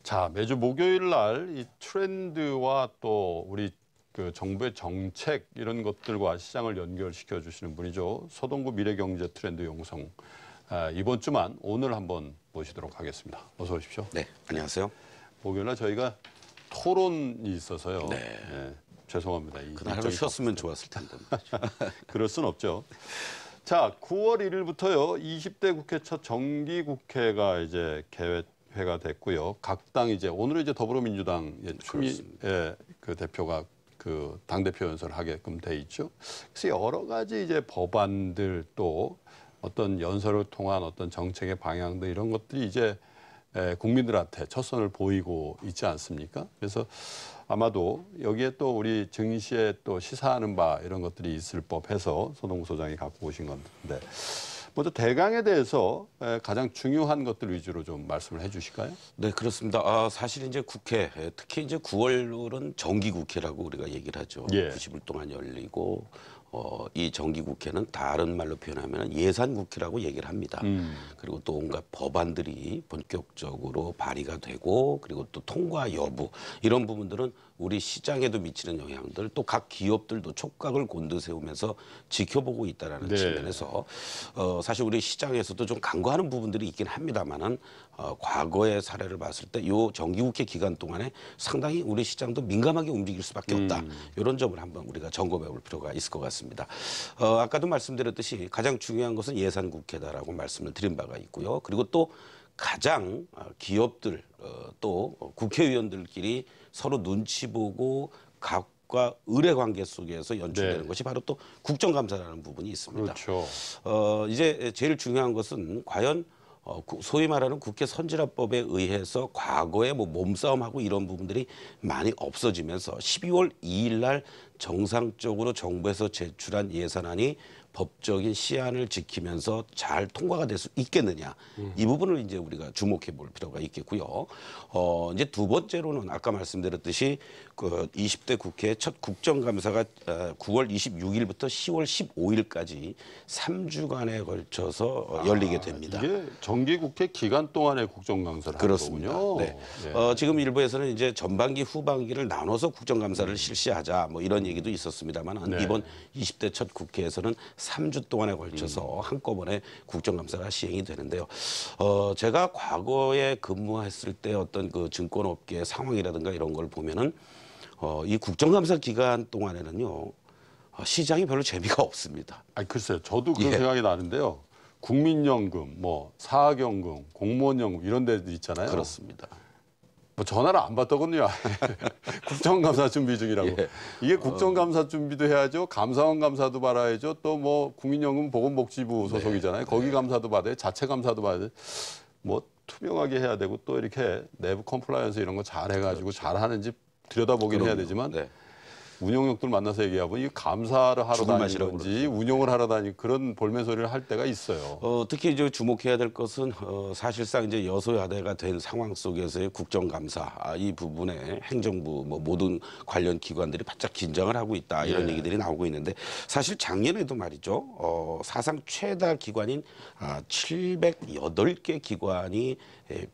자, 매주 목요일 날 이 트렌드와 또 우리 그 정부의 정책 이런 것들과 시장을 연결시켜 주시는 분이죠. 서동구 미래경제 트렌드 용성. 이번 주만 오늘 한번 모시도록 하겠습니다. 어서 오십시오. 네, 안녕하세요. 목요일 날 저희가 토론이 있어서요. 네. 죄송합니다. 그날 하루 쉬었으면 좋았을 텐데. 그럴 순 없죠. 자, 9월 1일부터요. 20대 국회 첫 정기국회가 이제 개회가 됐고요. 각 당 이제 오늘은 이제 더불어민주당 추미애 그 대표가 그 당대표 연설을 하게끔 돼 있죠. 그래서 여러 가지 이제 법안들 또 어떤 연설을 통한 어떤 정책의 방향들 이런 것들이 이제 국민들한테 첫 선을 보이고 있지 않습니까? 그래서 아마도 여기에 또 우리 증시에 또 시사하는 바 이런 것들이 있을 법해서 서동구 소장이 갖고 오신 건데 먼저 대강에 대해서 가장 중요한 것들 위주로 좀 말씀을 해주실까요? 네, 그렇습니다. 사실 이제 국회, 특히 이제 9월은 정기국회라고 우리가 얘기를 하죠. 예. 90일 동안 열리고 이 정기국회는 다른 말로 표현하면 예산국회라고 얘기를 합니다. 그리고 또 온갖 법안들이 본격적으로 발의가 되고 그리고 또 통과 여부 이런 부분들은 우리 시장에도 미치는 영향들 또 각 기업들도 촉각을 곤두세우면서 지켜보고 있다라는 측면에서 사실 우리 시장에서도 좀 간과하는 부분들이 있긴 합니다만은 과거의 사례를 봤을 때 요 정기국회 기간 동안에 상당히 우리 시장도 민감하게 움직일 수밖에 없다. 이런 점을 한번 우리가 점검해 볼 필요가 있을 것 같습니다. 아까도 말씀드렸듯이 가장 중요한 것은 예산국회다라고 말씀을 드린 바가 있고요. 그리고 또 가장 기업들 또 국회의원들끼리 서로 눈치 보고 각과 의뢰 관계 속에서 연출되는 것이 바로 또 국정감사라는 부분이 있습니다. 그렇죠. 이제 제일 중요한 것은 과연 소위 말하는 국회 선진화법에 의해서 과거에 뭐 몸싸움하고 이런 부분들이 많이 없어지면서 12월 2일 날 정상적으로 정부에서 제출한 예산안이 법적인 시한을 지키면서 잘 통과가 될 수 있겠느냐. 이 부분을 이제 우리가 주목해 볼 필요가 있겠고요. 이제 두 번째로는 아까 말씀드렸듯이 그 20대 국회 첫 국정감사가 9월 26일부터 10월 15일까지 3주간에 걸쳐서 열리게 됩니다. 이게 정기국회 기간 동안에 국정감사를 하는 거군요. 네. 지금 일부에서는 이제 전반기 후반기를 나눠서 국정감사를 실시하자 뭐 이런 얘기도 있었습니다만 이번 20대 첫 국회에서는 3주 동안에 걸쳐서 한꺼번에 국정감사가 시행이 되는데요. 제가 과거에 근무했을 때 어떤 그 증권업계 상황이라든가 이런 걸 보면은 이 국정감사 기간 동안에는요 시장이 별로 재미가 없습니다. 글쎄요. 저도 그런 생각이 나는데요. 국민연금, 뭐 사학연금, 공무원연금 이런 데들 있잖아요. 그렇습니다. 뭐 전화를 안 받더군요. 국정감사 준비 중이라고. 이게 국정감사 준비도 해야죠. 감사원 감사도 받아야죠. 또 뭐 국민연금 보건복지부 소속이잖아요. 거기 감사도 받아요. 자체 감사도 받아요. 뭐 투명하게 해야 되고 또 이렇게 내부 컴플라이언스 이런 거 잘 해가지고 잘 하는지 들여다보긴 해야 되지만 운영력들 만나서 얘기하면 이 감사를 하러 다니는 건지 운용을 하러 다니는 그런 볼멘 소리를 할 때가 있어요. 특히 이제 주목해야 될 것은 사실상 이제 여소야대가 된 상황 속에서의 국정감사 이 부분에 행정부 뭐 모든 관련 기관들이 바짝 긴장을 하고 있다 이런 얘기들이 나오고 있는데 사실 작년에도 말이죠 사상 최다 기관인 708개 기관이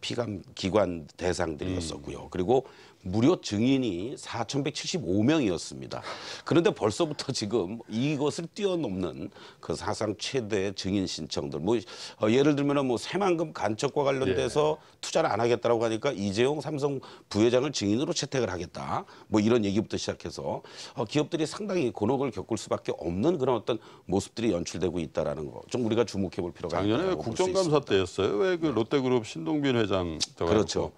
피감 기관 대상들이었었고요. 그리고 무려 증인이 4,175명이었습니다. 그런데 벌써부터 지금 이것을 뛰어넘는 그 사상 최대의 증인 신청들, 뭐 예를 들면 뭐 새만금 간첩과 관련돼서 투자를 안 하겠다라고 하니까 이재용 삼성 부회장을 증인으로 채택을 하겠다, 뭐 이런 얘기부터 시작해서 기업들이 상당히 곤혹을 겪을 수밖에 없는 그런 어떤 모습들이 연출되고 있다라는 거, 좀 우리가 주목해볼 필요가 있다고 작년에 국정감사 때였어요. 왜 그 롯데그룹 신동빈 회장 그렇죠.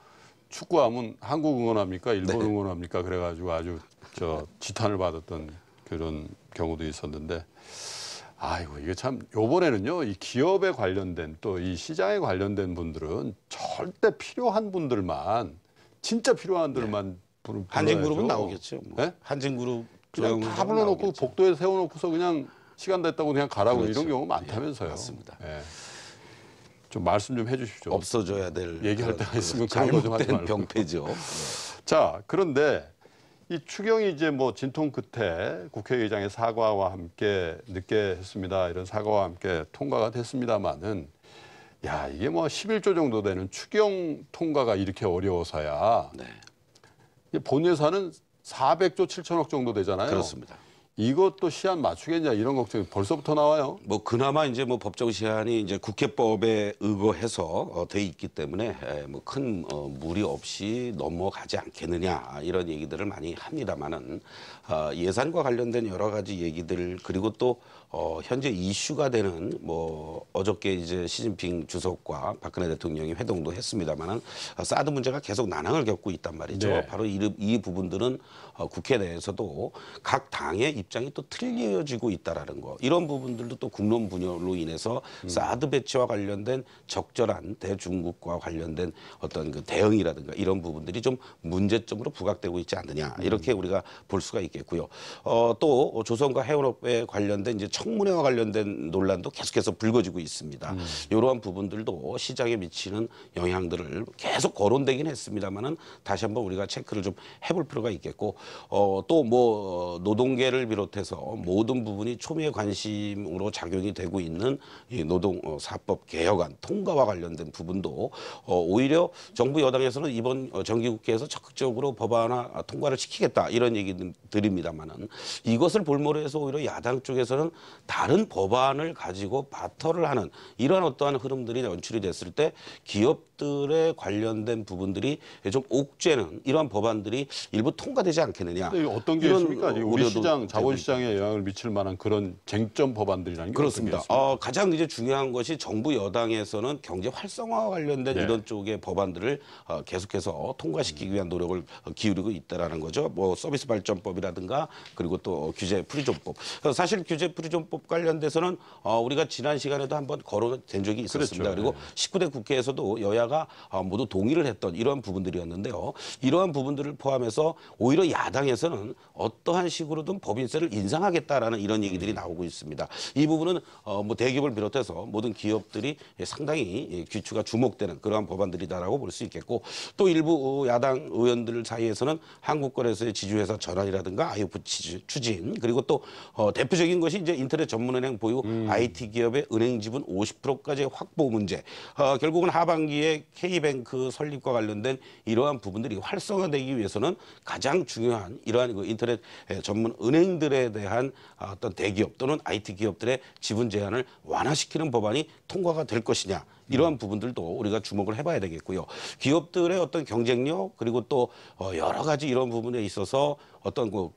축구하면 한국 응원합니까? 일본 응원합니까? 그래가지고 아주 지탄을 받았던 그런 경우도 있었는데, 아이고 이게 참 요번에는요 이 기업에 관련된 또 이 시장에 관련된 분들은 절대 필요한 분들만 진짜 필요한 분들만 한진그룹은 나오겠죠. 뭐. 네? 한진그룹 그냥 다 불러놓고 복도에 세워놓고서 그냥 시간 됐다고 그냥 가라고 이런 경우 많다면서요. 맞습니다. 좀 말씀 좀 해주십시오. 없어져야 될 얘기할 때가 있으면 그런 거 좀 하지 말고. 병폐죠. 자, 그런데 이 추경이 이제 뭐 진통 끝에 국회의장의 사과와 함께 늦게 했습니다. 이런 사과와 함께 통과가 됐습니다만은 야, 이게 뭐 11조 정도 되는 추경 통과가 이렇게 어려워서야 네. 본 예산은 400조 7천억 정도 되잖아요. 그렇습니다. 이것도 시한 맞추겠냐 이런 걱정이 벌써부터 나와요. 뭐 그나마 이제 뭐 법정 시한이 이제 국회법에 의거해서 돼 있기 때문에 뭐 큰 무리 없이 넘어가지 않겠느냐 이런 얘기들을 많이 합니다만은 예산과 관련된 여러 가지 얘기들 그리고 또 현재 이슈가 되는 뭐 어저께 이제 시진핑 주석과 박근혜 대통령이 회동도 했습니다만은 사드 문제가 계속 난항을 겪고 있단 말이죠. 네. 바로 이 부분들은 국회 내에서도 각 당의 입장이 또 틀려지고 있다라는 거. 이런 부분들도 또 국론 분열로 인해서 사드 배치와 관련된 적절한 대중국과 관련된 어떤 그 대응이라든가 이런 부분들이 좀 문제점으로 부각되고 있지 않느냐 이렇게 우리가 볼 수가 있겠고요. 또 조선과 해운업에 관련된 이제 청문회와 관련된 논란도 계속해서 불거지고 있습니다. 이러한 부분들도 시장에 미치는 영향들을 계속 거론되긴 했습니다만은 다시 한번 우리가 체크를 좀 해볼 필요가 있겠고 또 뭐 노동계를 비롯해서 모든 부분이 초미의 관심으로 작용이 되고 있는 이 노동사법 개혁안 통과와 관련된 부분도 오히려 정부 여당에서는 이번 정기국회에서 적극적으로 법안화 통과를 시키겠다 이런 얘기 드립니다만은 이것을 볼모로 해서 오히려 야당 쪽에서는 다른 법안을 가지고 바터를 하는 이러한 어떠한 흐름들이 연출이 됐을 때 기업들에 관련된 부분들이 좀 옥죄는 이러한 법안들이 일부 통과되지 않겠느냐. 근데 어떤 게 있습니까? 우리 시장, 자본시장에 영향을 미칠 만한 그런 쟁점 법안들이라는 게 그렇습니다. 어떤 게 있습니까? 가장 이제 중요한 것이 정부 여당에서는 경제 활성화와 관련된 네. 이런 쪽의 법안들을 계속해서 통과시키기 위한 노력을 기울이고 있다라는 거죠. 뭐 서비스 발전법이라든가 그리고 또 규제 프리존법. 사실 규제 프리존법 관련돼서는 우리가 지난 시간에도 한번 거론된 적이 있었습니다. 그렇죠. 그리고 네. 19대 국회에서도 여야가 모두 동의를 했던 이러한 부분들이었는데요. 이러한 부분들을 포함해서 오히려 야당에서는 어떠한 식으로든 법인세를 인상하겠다라는 이런 얘기들이 나오고 있습니다. 이 부분은 뭐 대기업을 비롯해서 모든 기업들이 상당히 귀추가 주목되는 그러한 법안들이다라고 볼 수 있겠고 또 일부 야당 의원들 사이에서는 한국거래소의 지주회사 전환이라든가 IOF 추진 그리고 또 대표적인 것이 이제 인터넷 전문은행 보유 IT 기업의 은행 지분 50%까지 확보 문제. 결국은 하반기에 K뱅크 설립과 관련된 이러한 부분들이 활성화되기 위해서는 가장 중요한 이러한 그 인터넷 전문 은행들에 대한 어떤 대기업 또는 IT 기업들의 지분 제한을 완화시키는 법안이 통과가 될 것이냐. 이러한 부분들도 우리가 주목을 해봐야 되겠고요. 기업들의 어떤 경쟁력 그리고 또 여러 가지 이런 부분에 있어서 어떤 그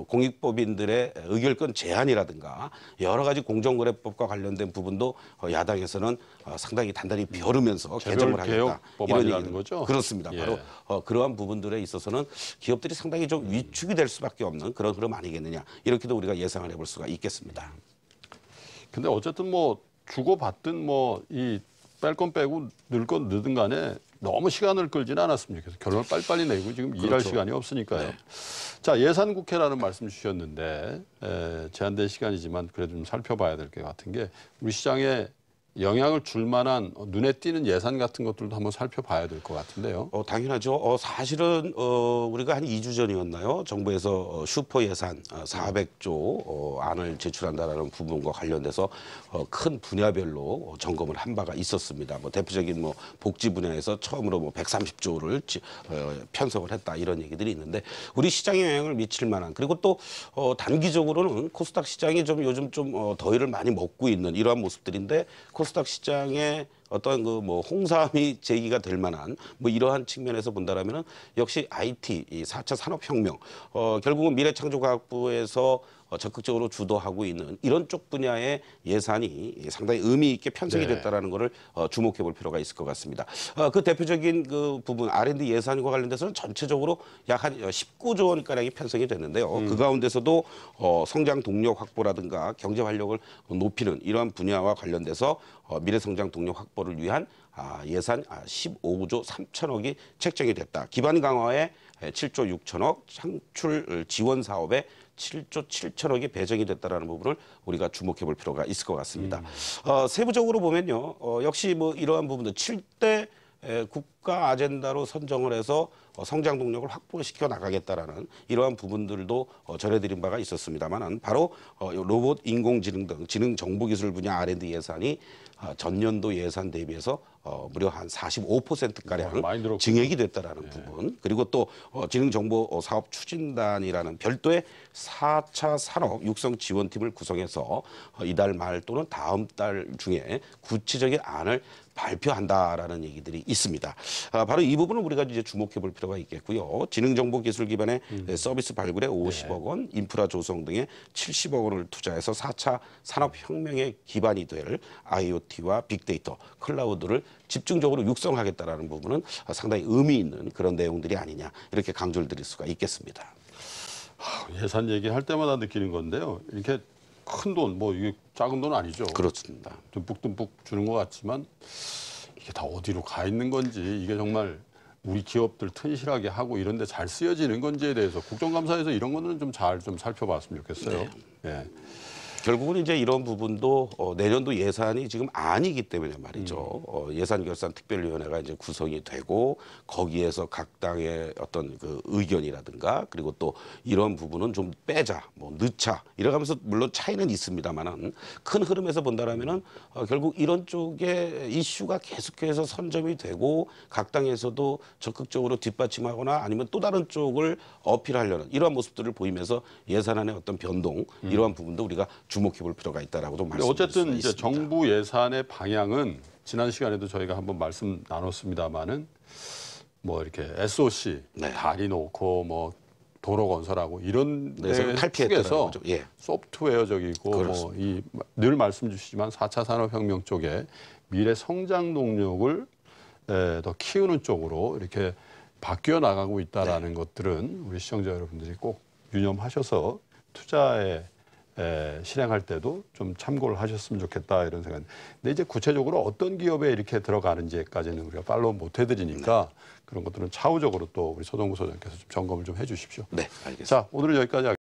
공익법인들의 의결권 제한이라든가 여러 가지 공정거래법과 관련된 부분도 야당에서는 상당히 단단히 벼르면서 개정을 하겠다. 개혁 법안이라는 거죠? 그렇습니다. 예. 바로 그러한 부분들에 있어서는 기업들이 상당히 좀 위축이 될 수밖에 없는 그런 흐름 아니겠느냐. 이렇게도 우리가 예상을 해볼 수가 있겠습니다. 근데 어쨌든 뭐 주고받든 뭐 이 뺄 건 빼고 넣을 건 넣든 간에 너무 시간을 끌지는 않았습니다. 그래서 결론을 빨리빨리 내고 지금 일할 그렇죠. 시간이 없으니까요. 네. 자, 예산국회라는 말씀 주셨는데 제한된 시간이지만 그래도 좀 살펴봐야 될 것 같은 게 우리 시장에 영향을 줄 만한 눈에 띄는 예산 같은 것들도 한번 살펴봐야 될 것 같은데요. 당연하죠. 사실은 우리가 한 2주 전이었나요? 정부에서 슈퍼 예산 400조 안을 제출한다라는 부분과 관련돼서 큰 분야별로 점검을 한 바가 있었습니다. 뭐 대표적인 뭐 복지 분야에서 처음으로 뭐 130조를 편성을 했다 이런 얘기들이 있는데 우리 시장에 영향을 미칠 만한 그리고 또 단기적으로는 코스닥 시장이 좀 요즘 좀 더위를 많이 먹고 있는 이러한 모습들인데 코스닥 시장에 어떤 그 뭐 홍삼이 제기가 될 만한 뭐 이러한 측면에서 본다라면은 역시 IT 이 4차 산업혁명 결국은 미래창조과학부에서 적극적으로 주도하고 있는 이런 쪽 분야의 예산이 상당히 의미 있게 편성이 됐다라는 것을 주목해 볼 필요가 있을 것 같습니다. 그 대표적인 그 부분 R&D 예산과 관련돼서는 전체적으로 약 한 19조 원가량이 편성이 됐는데요. 그 가운데서도 성장 동력 확보라든가 경제 활력을 높이는 이러한 분야와 관련돼서 미래성장 동력 확보를 위한 예산 15조 3천억이 책정이 됐다. 기반 강화에 7조 6천억, 창출 지원 사업에 7조 7천억이 배정이 됐다라는 부분을 우리가 주목해 볼 필요가 있을 것 같습니다. 세부적으로 보면요, 역시 뭐 이러한 부분들 7대 국가 아젠다로 선정을 해서 성장 동력을 확보시켜 나가겠다라는 이러한 부분들도 전해드린 바가 있었습니다만은 바로 로봇, 인공지능 등 지능 정보기술 분야 R&D 예산이 전년도 예산 대비해서 무려 한 45%가량 많이 늘었군요. 증액이 됐다라는 부분, 그리고 또 지능정보사업 추진단이라는 별도의 4차 산업 육성 지원팀을 구성해서 이달 말 또는 다음 달 중에 구체적인 안을 발표한다라는 얘기들이 있습니다. 바로 이 부분을 우리가 이제 주목해 볼 필요가 있겠고요. 지능정보기술 기반의 서비스 발굴에 50억 원, 인프라 조성 등에 70억 원을 투자해서 4차 산업혁명의 기반이 될 IoT와 빅데이터, 클라우드를 집중적으로 육성하겠다라는 부분은 상당히 의미 있는 그런 내용들이 아니냐 이렇게 강조를 드릴 수가 있겠습니다. 예산 얘기할 때마다 느끼는 건데요. 이렇게 큰 돈, 뭐 이게 작은 돈 아니죠. 그렇습니다. 듬뿍듬뿍 주는 것 같지만 이게 다 어디로 가 있는 건지, 이게 정말 우리 기업들 튼실하게 하고 이런 데 잘 쓰여지는 건지에 대해서 국정감사에서 이런 거는 좀 잘 좀 살펴봤으면 좋겠어요. 예. 결국은 이제 이런 부분도 내년도 예산이 지금 아니기 때문에 말이죠. 예산결산특별위원회가 이제 구성이 되고 거기에서 각 당의 어떤 그 의견이라든가 그리고 또 이런 부분은 좀 빼자, 뭐 넣자 이래가면서 물론 차이는 있습니다만은 큰 흐름에서 본다라면은 결국 이런 쪽에 이슈가 계속해서 선점이 되고 각 당에서도 적극적으로 뒷받침하거나 아니면 또 다른 쪽을 어필하려는 이러한 모습들을 보이면서 예산안의 어떤 변동 이러한 부분도 우리가 주목해 볼 필요가 있다라고도 말씀드릴 수 어쨌든 이제 있습니다. 정부 예산의 방향은 지난 시간에도 저희가 한번 말씀 나눴습니다마는 뭐 이렇게 SOC 네. 다리 놓고 뭐 도로 건설하고 이런 그래서 데 탈피했다는 축에서 거죠. 예. 소프트웨어적이고 뭐 그렇습니다. 이 늘 말씀 주시지만 4차 산업혁명 쪽에 미래 성장 동력을 더 키우는 쪽으로 이렇게 바뀌어 나가고 있다라는 것들은 우리 시청자 여러분들이 꼭 유념하셔서 투자에 실행할 때도 좀 참고를 하셨으면 좋겠다 이런 생각. 근데 이제 구체적으로 어떤 기업에 이렇게 들어가는지까지는 우리가 팔로우 못 해드리니까 그런 것들은 차후적으로 또 우리 서동구 소장께서 좀 점검을 좀 해주십시오. 네, 알겠습니다. 자, 오늘은 여기까지 하겠습니다.